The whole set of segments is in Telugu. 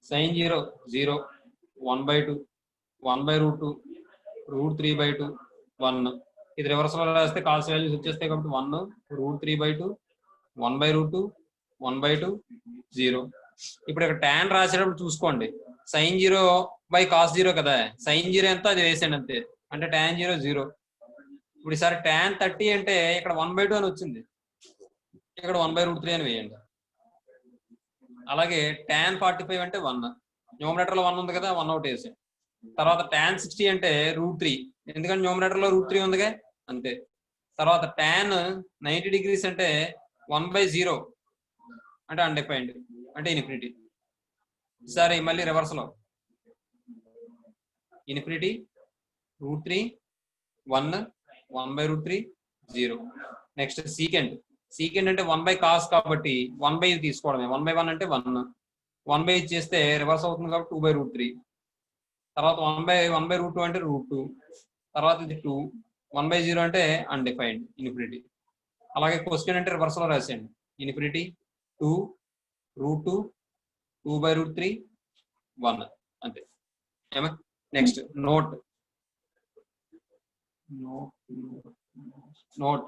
sin 0 0 1/2 1/√2 √3/2 1. ఇది రివర్స్ లో రాస్తే కాస్ వాల్యూస్ వచ్చేస్తాయి కాబట్టి 1 √3/2 1/√2 1/2 0. ఇప్పుడు ఇక్కడ tan రాసేటప్పుడు చూసుకోండి sin 0 బై cos 0 కదా, sin 0 ఎంత అది వేసేయండి అంతే, అంటే tan 0 0. ఇప్పుడు ఈసారి tan 30 అంటే ఇక్కడ 1/2 అని వచ్చింది, ఇక్కడ 1/√3 అని వేయండి. అలాగే tan 45 అంటే 1, న్యూమరేటర్ లో 1 ఉంది కదా, 1 అవుట్ వేసి. తర్వాత tan 60 అంటే √3, ఎందుకంటే న్యూమరేటర్ లో √3 ఉందిగా అంతే. తర్వాత tan 90 డిగ్రీస్ అంటే 1/0 అంటే అన్డిఫైన్డ్ అంటే ఇన్ఫినిటీ. సరే మళ్ళీ రివర్స్ లో ఇన్ఫినిటీ √3 1 1/√3 0. నెక్స్ట్ సీకెండ్, సీకెండ్ అంటే 1/cos కాబట్టి 1/ఇది తీసుకోవడమే, 1/1 అంటే 1, 1/ఇది చేస్తే రివర్స్ అవుతుంది కాబట్టి 2/√3. తర్వాత 1/√2 అంటే √2, తర్వాత ఇది 2, 1/0 అంటే అన్డిఫైన్డ్ ఇన్ఫినిటీ. అలాగే క్వశ్చన్ అంటే రివర్స్ లో రాసేయండి, ఇన్ఫినిటీ 2 √2 2/√3 1 అంతే. ఏమా నెక్స్ట్ నోట్, నోట్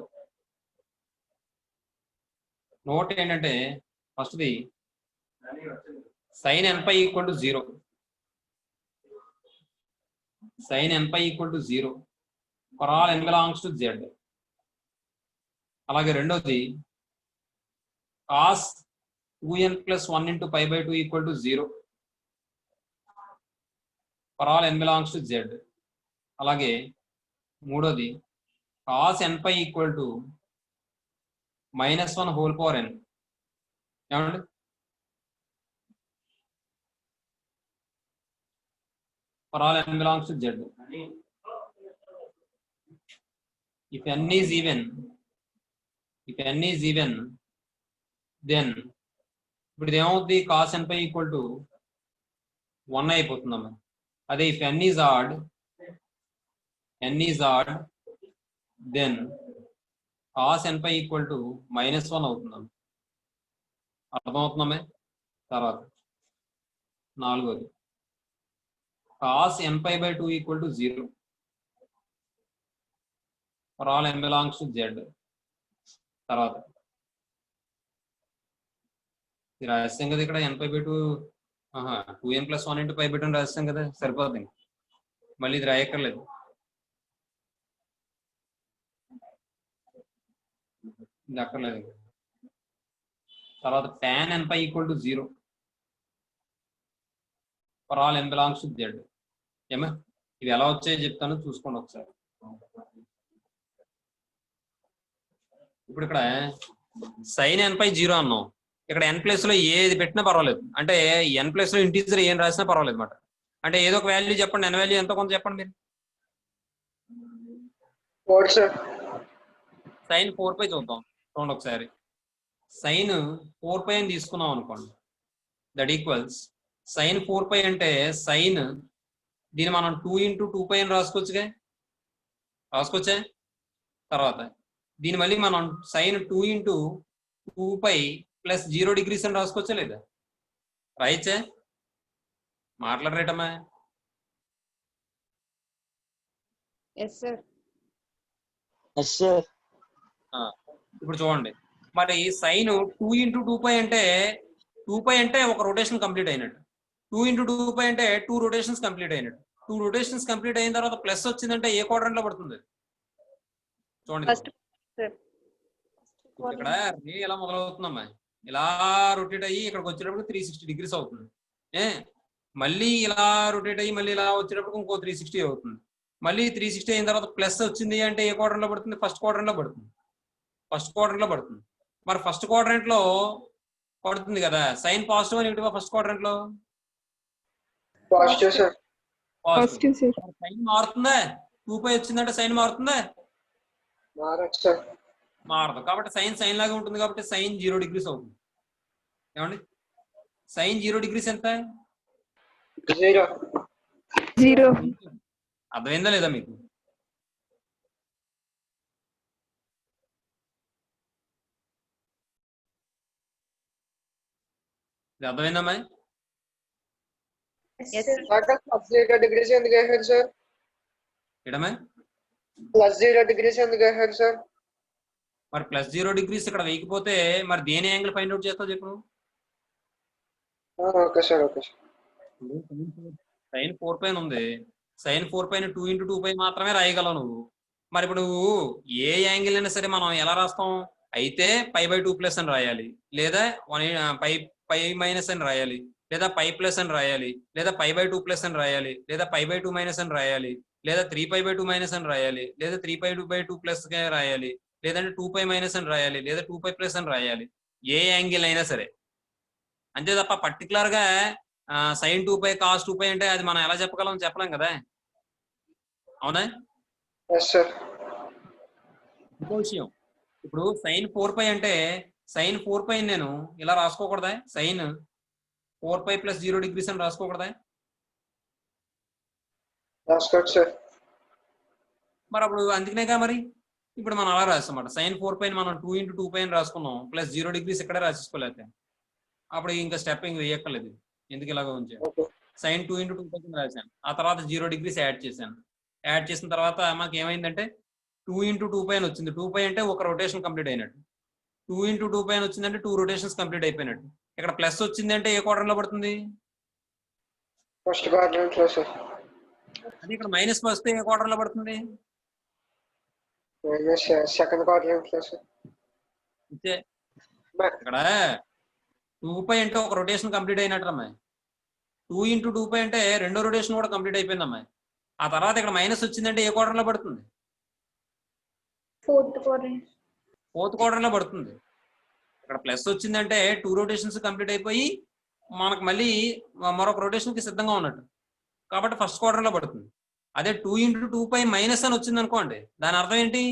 నోట్ ఏంటంటే ఫస్ట్ది sin nπ = 0, sin nπ = 0 for all n belongs to z. అలాగే రెండోది cos 2n + 1 × π/2 = 0 for all n belongs to z. అలాగే మూడోది cos nπ = -1 whole power n. ఏమండి for all n belongs to z. If n is even, then ఇప్పుడు ఏమవుతుంది, cos nπ = 1 అయిపోతుందమ్మా. అదే if n is odd, then cos nπ = -1 అవుతుందమ్మా. అర్థమవుతుందమ్మా. తర్వాత నాలుగోది cos nπ/2 = 0 for all n belongs to z. తర్వాత ఇది రాస్తాం కదా ఇక్కడ nπ/2 2n + 1 × π/2 రాస్తాం కదా, సరిపోతుంది, మళ్ళీ ఇది రాయక్కర్లేదు. ఇది అక్కర్లేదు. తర్వాత tan nπ = 0 for all n belongs to z. ఏమా ఇవి ఎలా వచ్చాయో చెప్తాను, చూసుకోండి ఒకసారి. ఇప్పుడు ఇక్కడ sin nπ 0 అన్నాం, ఇక్కడ n ప్లేస్ లో ఏది పెట్టినా పర్వాలేదు, అంటే n ప్లేస్ లో ఇంటీజర్ ఏం రాసినా పర్వాలేదు అనమాట. అంటే ఏదో ఒక వాల్యూ చెప్పండి, n వాల్యూ ఎంతో కొంత చెప్పండి మీరు. sin 4π చూద్దాం చూడండి ఒకసారి. sin 4π అని తీసుకున్నాం అనుకోండి, దట్ ఈక్వల్స్ sin 4π అంటే sin, దీన్ని మనం 2 × 2π అని రాసుకోవచ్చా. తర్వాత దీని మళ్ళీ మనం sin 2 × 2π + 0 degrees అని రాసుకోవచ్చా లేదా, రాయచ్చా? మాట్లాడరేటమ్మా. ఇప్పుడు చూడండి, మరి sin 2 × 2π అంటే 2π అంటే ఒక రొటేషన్ కంప్లీట్ అయినట్టు, 2 × 2π అంటే 2 రొటేషన్స్ కంప్లీట్ అయినట్టు. 2 రొటేషన్స్ కంప్లీట్ అయిన తర్వాత ప్లస్ వచ్చిందంటే ఏ క్వాడ్రంట్ లో పడుతుంది చూడండి. ఇక్కడ రే ఎలా మొదలవుతుందమ్మా, ఇలా రొటేట్ అయ్యి ఇక్కడికి వచ్చేటప్పుడు 360 degrees అవుతుంది. మళ్ళీ ఇలా రొటేట్ అయ్యి మళ్ళీ ఇలా వచ్చేటప్పుడు ఇంకో 360 అవుతుంది. మళ్ళీ 360 అయిన తర్వాత ప్లస్ వచ్చింది అంటే ఏ క్వాడ్రంట్ లో పడుతుంది, ఫస్ట్ క్వాడ్రంట్ లో పడుతుంది. మరి ఫస్ట్ క్వాడ్రంట్ లో పడుతుంది కదా, సైన్ పాజిటివ్ అని నెగటివ్ ఫస్ట్ క్వాడ్రంట్ లో పాజిటివ్ సార్. సైన్ మారుతుందా, 2π వచ్చిందంటే సైన్ మారుతుందా, మారదు. కాబట్టి సైన్ లాగా ఉంటుంది కాబట్టి సైన్ 0 degrees అవుతుంది. ఏమండి సైన్ 0 degrees ఎంత, 0. అర్థమైందా లేదా మీకు? ఇది అర్థమైందమ్మా. ప్లస్ 0 డిగ్రీస్ ఎందుకు వేసారు సార్? ఎడమే ప్లస్ 0 డిగ్రీస్ ఎందుకు వేసారు సార్? మరి ప్లస్ 0 డిగ్రీస్ ఇక్కడ వేయకపోతే మరి దేని యాంగిల్ ఫైండ్ అవుట్ చేస్తావు చెప్పు? Okay sir, okay sir. Sign 4 పైన ఉంది, సైన్ 4 పైన 2 × 2 పై మాత్రమే రాయగలవు నువ్వు. మరి ఇప్పుడు నువ్వు ఏ యాంగిల్ అయినా సరే మనం ఎలా రాస్తాం? అయితే π/2 అని రాయాలి, లేదా π మైనస్ అని రాయాలి, లేదా π+ అని రాయాలి, లేదా π/2 అని రాయాలి, లేదా π/2 అని రాయాలి, లేదా 3π/2 అని రాయాలి, లేదా 3π/2 రాయాలి, లేదంటే 2π- అని రాయాలి, లేదా 2π+ అని రాయాలి. ఏ యాంగిల్ అయినా సరే అంతే తప్ప పర్టికులర్ గా sin 2π cos 2π అంటే అది మనం ఎలా చెప్పగలం? చెప్పలేం కదా, అవునా? ఇంకో విషయం, ఇప్పుడు sin 4π అంటే sin 4π నేను ఇలా రాసుకోకూడదా? sin 4π + 0 డిగ్రీస్ అని రాసుకోకూడదా? మరి అప్పుడు అందుకనేగా మరి ఇప్పుడు మనం అలా రాస్తామాట. sin 4π మనం 2 × 2π అని రాసుకున్నాం, ప్లస్ 0 డిగ్రీస్ ఇక్కడే రాసేసుకోలేక అప్పుడు ఇంకా స్టెప్ ఇంక వేయక్కర్లేదు. ఎందుకు ఇలాగ ఉంచాను? sin 2 × 2π రాశాను, ఆ తర్వాత 0 డిగ్రీస్ యాడ్ చేశాను. యాడ్ చేసిన తర్వాత మాకు ఏమైందంటే 2 × 2π అని వచ్చింది. 2π అంటే ఒక రొటేషన్ కంప్లీట్ అయినట్టు. 2 × 2π అని వచ్చిందంటే 2 రొటేషన్స్ కంప్లీట్ అయిపోయినట్టు. ఇక్కడ ప్లస్ వచ్చింది అంటే ఏ క్వాడ్రంట్ లో పడుతుంది? ఫస్ట్ క్వాడ్రంట్ లో సార్. అది ఇక్కడ మైనస్ వస్తే ఏ క్వాడ్రంట్ లో పడుతుంది? సెకండ్ క్వాడ్రంట్ లో సార్. ఇక్కడ 2π అంటే ఒక రొటేషన్ కంప్లీట్ అయినట్టు అమ్మాయి. 2 × 2π అంటే రెండో రొటేషన్ కూడా కంప్లీట్ అయిపోయింది అమ్మాయి. ఆ తర్వాత ఇక్కడ మైనస్ వచ్చిందంటే ఏ క్వాడ్రంట్ లో పడుతుంది? ఫోర్త్ క్వాడ్రంట్ లో పడుతుంది. ఇక్కడ ప్లస్ వచ్చిందంటే 2 రొటేషన్స్ కంప్లీట్ అయిపోయి మనకు మళ్ళీ మరొక రొటేషన్ కి సిద్ధంగా ఉన్నట్టు, కాబట్టి ఫస్ట్ క్వాడ్రంట్ లో పడుతుంది. అదే 2 × 2π మైనస్ అని వచ్చింది అనుకోండి, దాని అర్థం ఏంటి?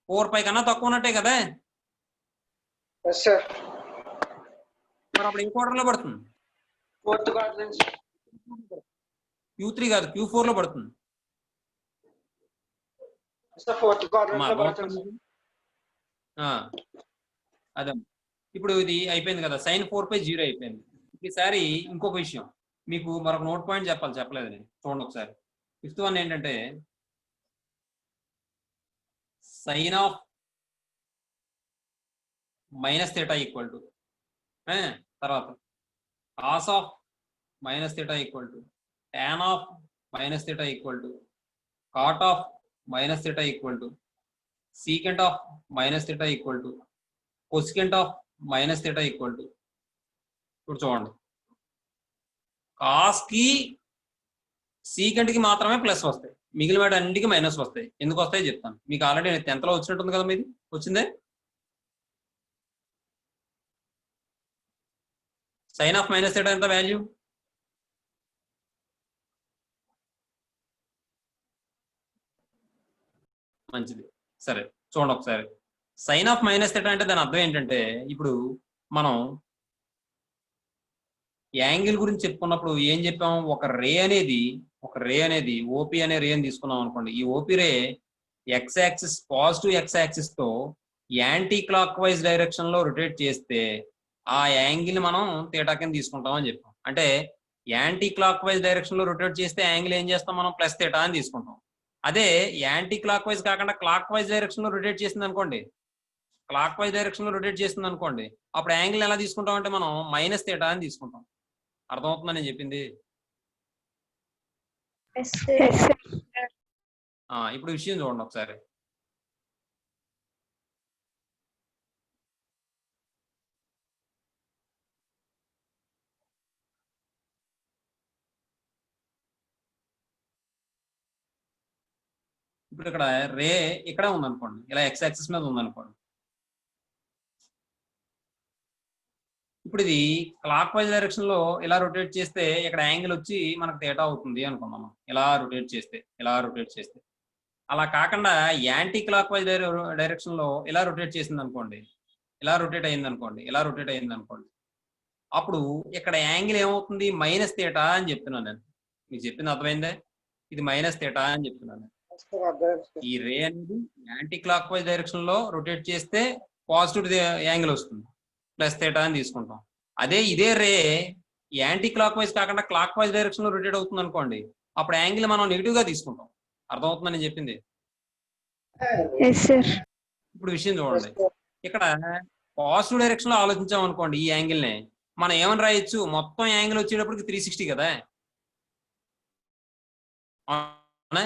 4π కన్నా తక్కువ ఉన్నట్టే కదా. మరి అప్పుడు ఏ క్వాడ్రంట్ లో పడుతుంది? Fourth quadrant. Q3 కాదు, Q4 లో పడుతుంది. అదే ఇప్పుడు ఇది అయిపోయింది కదా, sin 4π 0 అయిపోయింది. ఈసారి ఇంకొక విషయం మీకు మరొక నోట్ పాయింట్ చెప్పలేదు నేను, చూడండి ఒకసారి. 5th వన్ ఏంటంటే sin of -θ = తర్వాత cos of -θ = tan of -θ = cot of -θ = secant of -θ = cosecant of -θ = ఇప్పుడు చూడండి, కాస్ కి సీకెంట్ కి మాత్రమే ప్లస్ వస్తాయి, మిగిలిన వాటి అన్నింటికి మైనస్ వస్తాయి. ఎందుకు వస్తాయి చెప్తాను. మీకు ఆల్రెడీ 10th లో వచ్చినట్టుంది కదా, మీది వచ్చిందే. సైన్ ఆఫ్ -θ ఎంత వాల్యూ? మంచిది, సరే చూడండి ఒకసారి. సైన్ ఆఫ్ -θ అంటే దాని అర్థం ఏంటంటే, ఇప్పుడు మనం యాంగిల్ గురించి చెప్పుకున్నప్పుడు ఏం చెప్పాం? ఒక రే అనేది ఓపీ అనే రే అని తీసుకున్నాం అనుకోండి. ఈ OP ray X axis, positive X axis తో యాంటీ క్లాక్ వైజ్ డైరెక్షన్ లో రొటేట్ చేస్తే ఆ యాంగిల్ మనం థీటా కింద తీసుకుంటాం అని చెప్పాం. అంటే యాంటీ క్లాక్ వైజ్ డైరెక్షన్ లో రొటేట్ చేస్తే యాంగిల్ ఏం చేస్తాం మనం? +θ అని తీసుకుంటాం. అదే యాంటీ క్లాక్ వైజ్ కాకుండా క్లాక్ వైజ్ డైరెక్షన్ లో రొటేట్ చేసింది అనుకోండి, అప్పుడు యాంగిల్ ఎలా తీసుకుంటాం అంటే మనం -θ అని తీసుకుంటాం. అర్థమవుతుందా నేను చెప్పింది? ఇప్పుడు విషయం చూడండి ఒకసారి. ఇప్పుడు ఇక్కడ రే ఇక్కడ ఉందనుకోండి, ఇలా ఎక్స్ యాక్సిస్ మీద ఉందనుకోండి. ఇప్పుడు ఇది క్లాక్ వైజ్ డైరెక్షన్ లో ఇలా రొటేట్ చేస్తే ఇక్కడ యాంగిల్ వచ్చి మనకు థీటా అవుతుంది అనుకున్నాం. ఇలా రొటేట్ చేస్తే అలా కాకుండా యాంటీ క్లాక్ వైజ్ డైరెక్షన్ లో ఇలా రొటేట్ చేసింది అనుకోండి, ఇలా రొటేట్ అయింది అనుకోండి, అప్పుడు ఇక్కడ యాంగిల్ ఏమవుతుంది? -θ అని చెప్తున్నాను నేను. మీకు చెప్పింది అర్థమైందే? ఇది -θ అని చెప్తున్నాను. ఈ రే అనేది యాంటీ క్లాక్ వైజ్ డైరెక్షన్ లో రొటేట్ చేస్తే పాజిటివ్ యాంగిల్ వస్తుంది, +θ అని తీసుకుంటాం. అదే ఇదే రే యాంటీ క్లాక్ వైజ్ కాకుండా క్లాక్ వైజ్ డైరెక్షన్ లో రొటేట్ అవుతుంది అనుకోండి, అప్పుడు యాంగిల్ మనం నెగిటివ్ గా తీసుకుంటాం. అర్థమవుతుందని చెప్పింది. Yes sir. ఇప్పుడు విషయం చూడండి, ఇక్కడ పాజిటివ్ డైరెక్షన్ లో ఆలోచించాం అనుకోండి, ఈ యాంగిల్ ని మనం ఏమని రాయొచ్చు, మొత్తం యాంగిల్ వచ్చేటప్పటికి 360 కదా. అవునా?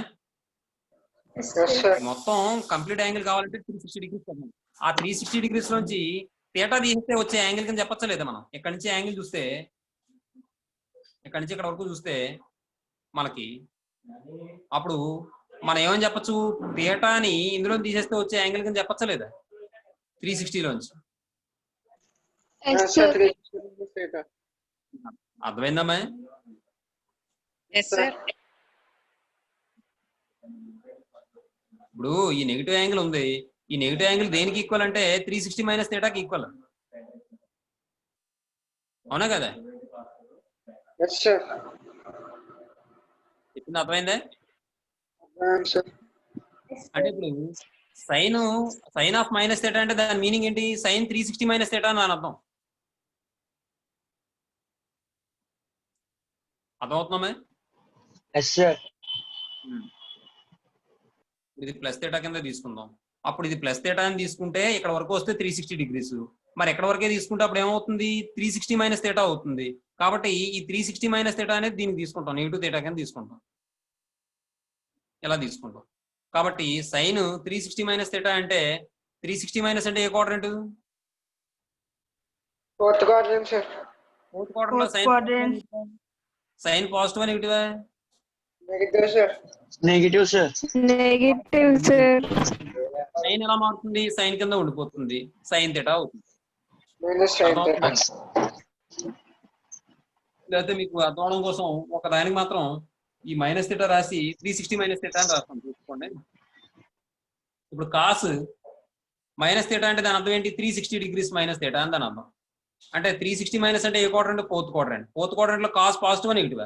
Yes sir. మొత్తం కంప్లీట్ యాంగిల్ కావాలంటే 360 డిగ్రీస్ కదా. ఆ 360 డిగ్రీస్ నుంచి థీటా తీస్తే వచ్చే యాంగిల్ కింద చెప్పచ్చా లేదా? మనం ఇక్కడ నుంచి యాంగిల్ చూస్తే, ఇక్కడ నుంచి ఇక్కడ వరకు చూస్తే మనకి అప్పుడు మనం ఏమని చెప్పచ్చు, థీటాని ఇందులో తీసేస్తే వచ్చే యాంగిల్ కింద చెప్పచ్చా లేదా 360 లోంచి? Yes sir. 360 theta. అర్థమైందమ్మా? Yes sir. ఇప్పుడు ఈ నెగిటివ్ యాంగిల్ ఉంది, ఈ నెగిటివ్ యాంగిల్ దేనికి ఈక్వల్ అంటే 360 మైనస్ థీటాకి ఈక్వల్. అవునా కదా? Yes sir. చెప్పింది అర్థమైందే? సార్. అంటే ఇప్పుడు సైన్ ఆఫ్ మైనస్ థీటా అంటే దాని మీనింగ్ ఏంటి? సైన్ 360 మైనస్ థీటా అని అర్థం. అర్థమవుతుందమ్మా? Yes sir. ఇది ప్లస్ థీటా కింద తీసుకుందాం. అప్పుడు ఇది ప్లస్ థీటా అని తీసుకుంటే ఇక్కడ వరకు వస్తే 360 డిగ్రీస్. మరి ఎక్కడ వరకే తీసుకుంటే అప్పుడు ఏమవుతుంది? 360 మైనస్ థీటా అవుతుంది. కాబట్టి ఈ 360 మైనస్ థీటా అనేది దీనికి తీసుకుంటాం, నెగిటివ్ థీటా కింద తీసుకుంటాం, ఇలా తీసుకుంటాం. కాబట్టి సైన్ 360 మైనస్ థీటా అంటే 360 మైనస్ అంటే ఏ quadrant? Fourth quadrant sir. Fourth quadrant లో sine positive negative? Negative sir. Negative sir. Negative sir. Sine ఎలా మారుతుంది? సైన్ కింద ఉండిపోతుంది, సైన్ థీటా అవుతుంది. Minus sine theta. లేకపోతే మీకు అర్థం అవడం కోసం ఒక దానికి మాత్రం ఈ మైనస్ థీటా రాసి 360 మైనస్ థీటా అని రాస్తాం, చూసుకోండి. ఇప్పుడు కాస్ మైనస్ థీటా అంటే దాని అర్థం ఏంటి? 360 డిగ్రీస్ మైనస్ థీటా అని దాని అర్థం. అంటే 360 మైనస్ అంటే ఏ quadrant? Fourth quadrant. Fourth quadrant లో కాస్ పాజిటివ్ నెగిటివ్?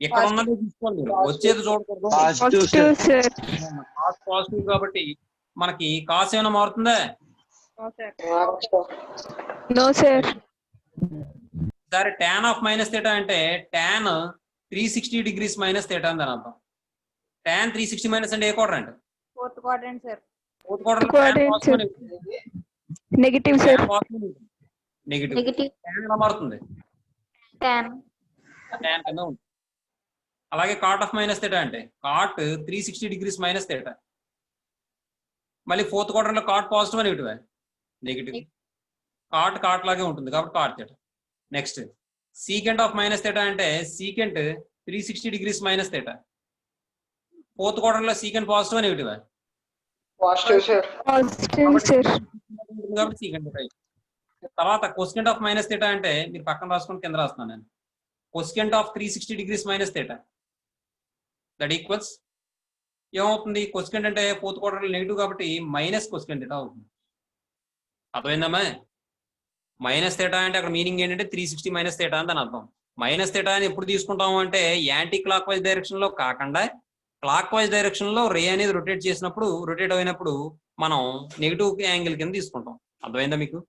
ఎక్కడ ఉన్నది చూసుకోండి, వచ్చేది చూడకూడదు. Positive sir. కాస్ పాజిటివ్ కాబట్టి మనకి కాస్ ఏమైనా మారుతుందా? No sir. సరే, tan ఆఫ్ మైనస్ థీటా అంటే tan 360 డిగ్రీస్ మైనస్ థీటా అని దాని అర్థం. tan 360 మైనస్ అంటే ఏ quadrant? Fourth quadrant sir. Fourth quadrant negative sir. Negative. tan ఎలా మారుతుంది? tan కింద ఉంటుంది. అలాగే కాట్ ఆఫ్ మైనస్ థీటా అంటే కాట్ 360 డిగ్రీస్ మైనస్ థీటా. మళ్ళీ ఫోర్త్ క్వాడ్రంట్ లో cot positive negative? Negative. Cot లాగే ఉంటుంది కాబట్టి cot theta. Next secant of minus theta అంటే secant 360 degrees minus theta. Fourth quadrant లో secant positive negative? Positive sir. Positive sir. కాబట్టి సీకెంట్ థీటా. తర్వాత కొసెకెంట్ ఆఫ్ మైనస్ థీటా అంటే మీరు పక్కన రాసుకుని కింద రాస్తున్నాను నేను. Cosecant of 360 degrees minus theta that equals ఏమవుతుంది? కొసెకెంట్ అంటే ఫోర్త్ క్వాడ్రంట్ నెగిటివ్ కాబట్టి మైనస్ కొసెకెంట్ థీటా అవుతుంది. అర్థమైందమ్మా? మైనస్ థీటా అంటే అక్కడ మీనింగ్ ఏంటంటే 360 మైనస్ థీటా అని దాని అర్థం. మైనస్ థీటా అని ఎప్పుడు తీసుకుంటాము అంటే యాంటీ క్లాక్ వైజ్ డైరెక్షన్ లో కాకుండా క్లాక్ వైజ్ డైరెక్షన్ లో రే అనేది రొటేట్ చేసినప్పుడు, రొటేట్ అయినప్పుడు మనం నెగిటివ్ యాంగిల్ కింద తీసుకుంటాం. అర్థమైందా మీకు?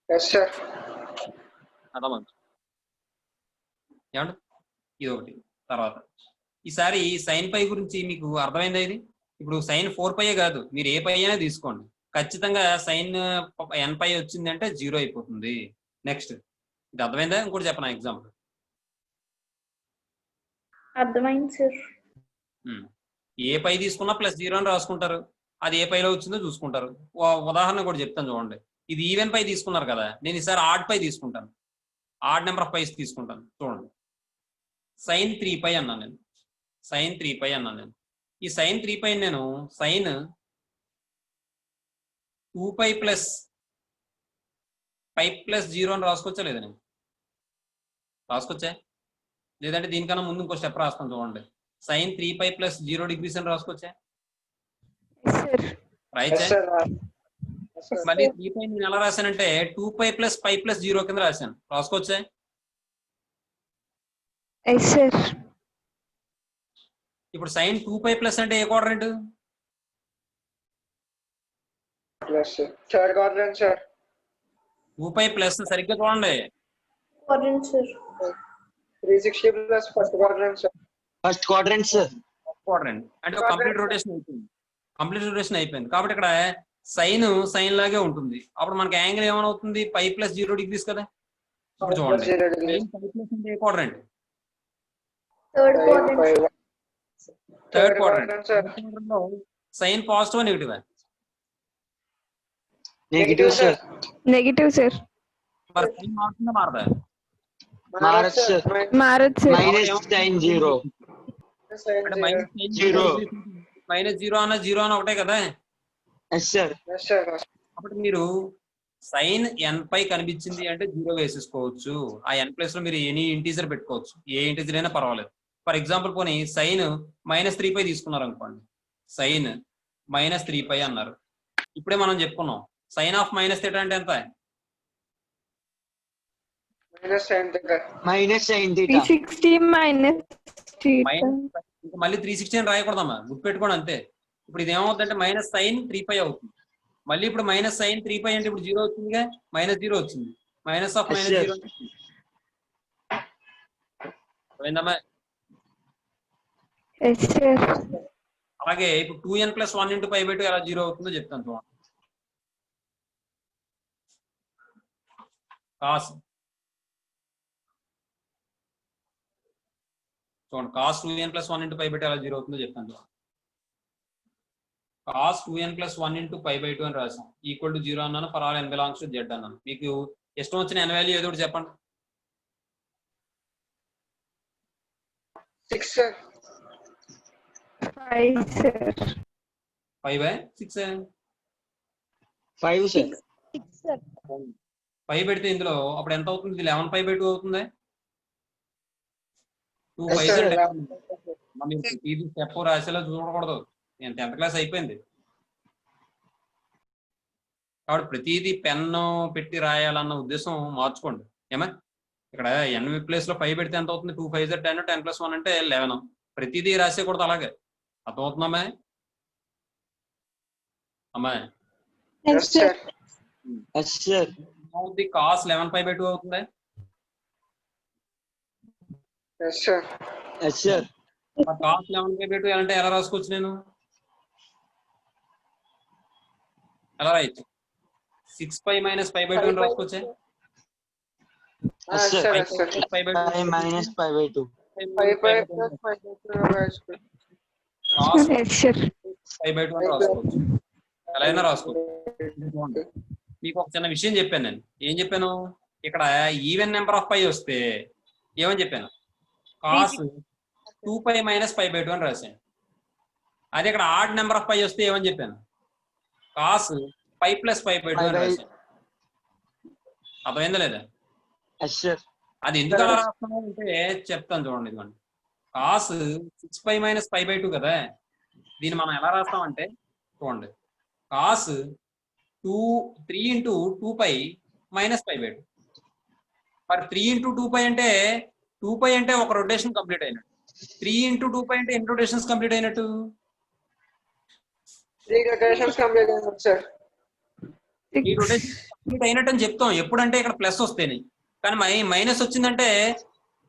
Yes sir. అర్థమైంది ఏమండి? ఇది ఒకటి. తర్వాత ఈసారి సైన్ పై గురించి మీకు అర్థమైందా? ఇది ఇప్పుడు సైన్ 4π కాదు, మీరు ఏ పై అయినా తీసుకోండి, ఖచ్చితంగా సైన్ nπ వచ్చిందంటే 0 అయిపోతుంది. నెక్స్ట్ ఇది అర్థమైందా? ఇంకోటి చెప్పనా ఎగ్జాంపుల్? అర్థమైంది సార్. ఏ పై తీసుకున్నా +0 అని రాసుకుంటారు, అది ఏ పైలో వచ్చిందో చూసుకుంటారు. ఉదాహరణ కూడా చెప్తాను చూడండి. ఇది ఈవెన్ పై తీసుకున్నారు కదా, నేను ఈసారి ఆడ్ పై తీసుకుంటాను, ఆడ్ నెంబర్ ఆఫ్ పైస్ తీసుకుంటాను. చూడండి, సైన్ 3π అన్నాను నేను, సైన్ 3π అన్నాను నేను. ఈ సైన్ 3π నేను సైన్ 2π + π + 0 అని రాసుకోవచ్చా లేదా? నేను రాసుకోవచ్చా? లేదంటే దీనికన్నా ముందు ఇంకో స్టెప్ రాస్తాను చూడండి, సైన్ 3π + 0 డిగ్రీస్ అని రాసుకోవచ్చా? రాయచ్చా? మళ్ళీ 3π నేను ఎలా రాశానంటే 2π + π + 0 కింద రాశాను, రాసుకోవచ్చా? ఇప్పుడు సైన్ 2π+ అంటే ఏ క్వాడ్రంట్? Third quadrant sir. 2π+ సరిగ్గా చూడండి, quadrant, sir. 360 plus first quadrant, sir. First quadrant, sir. Quadrant అంటే కంప్లీట్ రొటేషన్ అయిపోయింది. కంప్లీట్ రొటేషన్ అయిపోయింది కాబట్టి ఇక్కడ సైన్ లాగే ఉంటుంది. అప్పుడు మనకి యాంగిల్ ఏమవుతుంది? π + 0 degrees కదా. ఇప్పుడు చూడండి, 0 degrees. sin π + అంటే ఏ quadrant? Third quadrant. Third Third quadrant. quadrant, sir. Sine positive negative? Negative, sir. Negative, sir. మరి సైన్ మారుతుందా మారదా? Marat, sir. Marat, sir. Minus sin 0. అంటే మైనస్ Zero. -0 అన్న 0 అన్న ఒకటే కదా. Yes, sir. Yes, sir. కాబట్టి మీరు సైన్ n పై కనిపించింది అంటే 0 వేసేసుకోవచ్చు. ఆ n ప్లేస్ లో మీరు ఎనీ ఇంటీజర్ పెట్టుకోవచ్చు, ఏ ఇంటీజర్ అయినా పర్వాలేదు. ఫర్ ఎగ్జాంపుల్ పోనీ సైన్ -3π తీసుకున్నారు అనుకోండి, సైన్ -3π అన్నారు. ఇప్పుడే మనం చెప్పుకున్నాం సైన్ ఆఫ్ -θ అంటే ఎంత? Minus sin theta. Minus sin theta. 360 minus theta. మళ్ళీ 360 అని రాయకూడదమ్మా, గుర్తుపెట్టుకోండి అంతే. ఇప్పుడు ఇది ఏమవుతుందంటే -sin 3π అవుతుంది. మళ్ళీ ఇప్పుడు -sin 3π అంటే ఇప్పుడు 0 వచ్చిందిగా, -0 వచ్చింది. Minus of Yes, sir. -0 అయిందమ్మా. Yes, sir. అలాగే ఇప్పుడు 2n + 1 × π/2 ఎలా 0 అవుతుందో చెప్తాను చూడండి. కాస్ చూడండి, cos 2n + 1 × π/2 ఎలా 0 అవుతుందో చెప్తాను చూడండి. cos 2n + 1 × π/2 అని రాసాం, ఈక్వల్ టు 0 అన్నాను, for all n belongs to z అన్నాను. మీకు ఇష్టం వచ్చిన n వాల్యూ ఏదో ఒకటి చెప్పండి. 6, sir. 5, sir. 5/6 5, sir. 6, sir. 5 పెడితే ఇందులో అప్పుడు ఎంత అవుతుంది? ఇది 11π/2 అవుతుంది. 2 Yes, 5 sir. అంటే ఇది స్టెప్ రాసేలా చూడకూడదు. నేను 10th క్లాస్ అయిపోయింది కాబట్టి ప్రతిదీ పెన్ను పెట్టి రాయాలన్న ఉద్దేశం మార్చుకోండి. ఏమా ఇక్కడ n ప్లేస్ లో 5 పెడితే ఎంత అవుతుంది? 2 5 10, 10 + 1 అంటే 11. ప్రతిదీ రాసేకూడదు అలాగే. అర్థమవుతుందమ్మా? అమ్మా Yes, sir. Yes, sir. అవుతుంది. cos 11π/2 అవుతుంది. Yes, sir. Yes, sir. cos 11π/2 అంటే ఎలా రాసుకోవచ్చు? నేను ఎలా రాయొచ్చు? 6π - π/2 అని రాసుకోవచ్చే. Yes, sir. sir. Yes, sir. 5 minus π/2. 5 plus 5 cos Yes, sir. π/2 అని రాసుకోవచ్చు. ఎలా అయినా రాసుకోవచ్చు. మీకు ఒక చిన్న విషయం చెప్పాను. నేను ఏం చెప్పాను? ఇక్కడ ఈవెన్ నెంబర్ ఆఫ్ పై వస్తే ఏమని చెప్పాను? cos 2π - π/2 అని రాశాను. అదే ఇక్కడ ఆడ్ నెంబర్ ఆఫ్ పై వస్తే ఏమని చెప్పాను? cos π + π/2 అని రాశాను. అర్థమైందా లేదా? Yes, sir. అది ఎందుకు అలా రాస్తున్నావు అంటే చెప్తాను చూడండి. ఇదిగోండి, cos 6π - π/2 కదా. దీన్ని మనం ఎలా రాస్తామంటే చూడండి, cos 3 × 2π - π/2. మరి 3 × 2π అంటే 2π అంటే ఒక రొటేషన్ కంప్లీట్ అయినట్టు. 3 × 2π అంటే ఎన్ని రొటేషన్స్ కంప్లీట్ అయినట్టు? 3 rotations complete, sir. ఈ రొటేషన్ కంప్లీట్ అయినట్టు అని చెప్తాం ఎప్పుడంటే ఇక్కడ ప్లస్ వస్తేనే. కానీ మైనస్ వచ్చిందంటే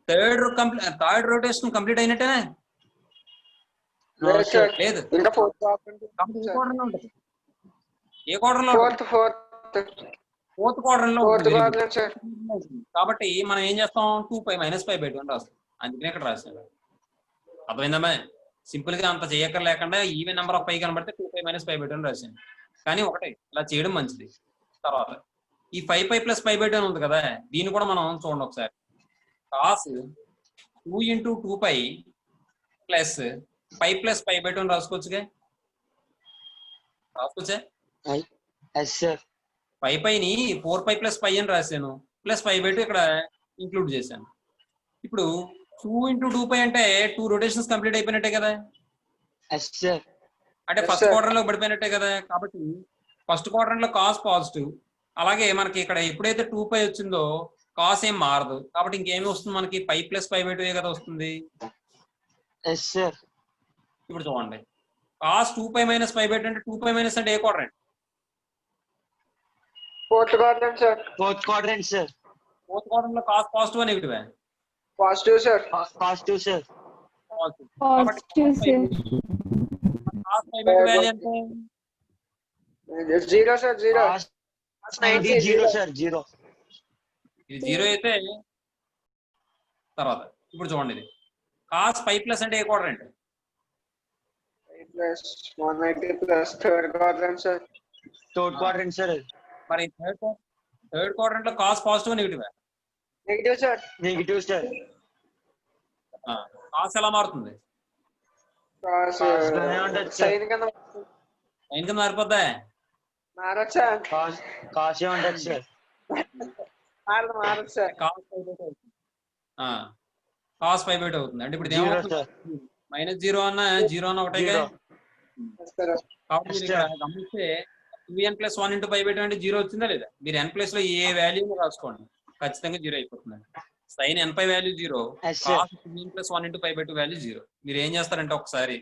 థర్డ్ రొటేషన్ కంప్లీట్ అయినట్టేనా? No, Yes, sir. sir. లేదు. ఇంకా fourth quadrant. కాబట్టి ఏ క్వాడ్రంలో ఉంటుంది? ఏ క్వాడ్రంలో? Fourth. ఫోర్త్ క్వాడ్రంలో Fourth ఉంటుంది. quadrant, sir. కాబట్టి మనం ఏం చేస్తాం? 2π - π/2 అని రాస్తాం. అందుకనే ఇక్కడ రాసాను. అర్థమైందమ్మా? సింపుల్ గా అంత చేయక్కర్ లేకుండా ఈవెన్ నెంబర్ ఆఫ్ పై కనబడితే 2π - π/2 అని రాశాను. కానీ ఒకటే ఇలా చేయడం మంచిది. తర్వాత ఈ 5π + π/2 అని ఉంది కదా, దీన్ని కూడా మనం చూడండి ఒకసారి. cos 2 × 2π + π + π/2 అని రాసుకోవచ్చుగా. రాసుకోవచ్చా? Yes, sir. పైని 4π + π అని రాశాను, ప్లస్ π/2 ఇక్కడ ఇంక్లూడ్ చేశాను. ఇప్పుడు 2 × 2π అంటే 2 రొటేషన్స్ కంప్లీట్ అయిపోయినట్టే కదా. Yes, sir. అంటే Yes, ఫస్ట్ sir. క్వాడ్రంట్ లో పడిపోయినట్టే కదా. కాబట్టి ఫస్ట్ క్వాడ్రంట్ లో కాస్ పాజిటివ్. అలాగే మనకి ఇక్కడ ఎప్పుడైతే 2π వచ్చిందో కాస్ ఏం మారదు. కాబట్టి ఇంకేమి వస్తుంది మనకి? π + π/2 కదా వస్తుంది. Yes, sir. ఇప్పుడు చూడండి, cos 2π - π/2 అంటే 2π - అంటే ఏ quadrant? Fourth quadrant, sir. Fourth quadrant, sir. Fourth quadrant లో cos positive negative positive sir. Positive, sir. Positive. Positive, sir. Cos pi by value ఎంత? Zero sir, zero. Cos 90, 0, sir. 0. ఇది జీరో అయితే తర్వాత ఇప్పుడు చూడండి ఇది కాస్ పై ప్లస్ అంటే ఏ quadrant? Plus 180 plus third quadrant sir. Third quadrant, sir. మరి థర్డ్ క్వాడ్రంట్ లో cos positive negative negative sir. Negative, sir. Cos ఎలా మారుతుంది? కాస్ Cos గానే ఉండదు సార్. సైన్ కింద సైన్ కింద మారిపోద్దా? మారొచ్చా? Cos ఏ ఉండదు, sir. మారదు సార్. కాస్ పై బై అవుతుంది. కాస్ పై బై అవుతుంది అంటే ఇప్పుడు 0, sir. మైనస్ జీరో అన్న జీరో అన్న ఒకటే 0. సార్ కాబట్టి మీరు ఇక్కడ గమనిస్తే 2n + 1 × π/2 అంటే జీరో వచ్చిందా లేదా? మీరు n ప్లేస్ లో ఏ వాల్యూ రాసుకోండి ఖచ్చితంగా జీరో అయిపోతుంది. Sine nπ value zero, Yes, sir. Cos 2n + 1 × π/2 value zero. మీరు ఏం చేస్తారంటే ఒకసారి